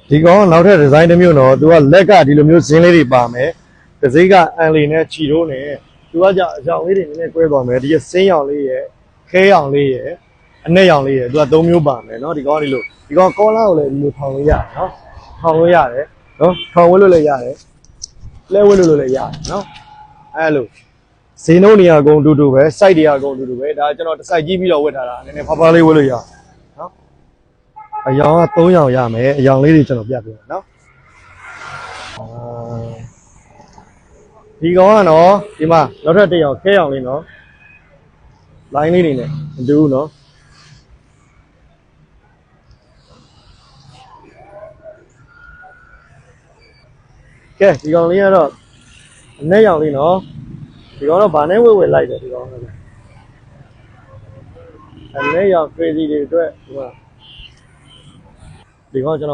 ဒီကောင်နောက်ထပ် design တစ်မျိုးတော့သူကလက်ကဒီလိုမျိုးဇင်းလေးတွေပါမယ်။တစ်စိတ်ကအန်လီနဲ့ချီရိုးနဲ့သူကကြောင်အရောင်လေးတွေနည်းနည်းကွဲသွားမယ်။ဒီစင်းရောင်လေးရဲ့ခဲရောင်လေးရဲ့အနက်ရောင်လေးရဲ့သူက၃မျိုးပါမယ်နော်။ဒီကောင်ဒီလိုဒီကောင်ကောလာကိုလည်းဒီလိုထောင်လို့ရတယ်နော်။ထောင်လို့ရတယ်နော်။ထောင်ဝတ်လို့လည်းရတယ်။လဲဝတ်လို့လည်းရတယ်နော်။အဲလိုဈေးနှုန်းနေရာကုန်တူတူပဲ site တွေအကုန်တူတူပဲဒါကျွန်တော်တစ် site ကြီးပြီးတော့ဝတ်ထားတာနည်းနည်းဖားဖားလေးဝတ်လို့ရနော်။အယောင်က3ရောင်ရမယ်အယောင်လေးတွေကျွန်တော်ပြပြမယ်နော်ဒီကောင်ကတော့ဒီမှာနောက်ထပ်တစ်ရောင်ခဲရောင်လေးနော် line လေးနေနဲ့မတူဘူးနော်ကဲဒီကောင်လေးကတော့အနက်ရောင်လေးနော်ဒီကောင်တော့ဗာနဲ့ဝဲဝဲလိုက်တယ်ဒီကောင်ကတော့အနက်ရောင် crazy တွေအတွက်ဒီကောင်ကျွန်တော်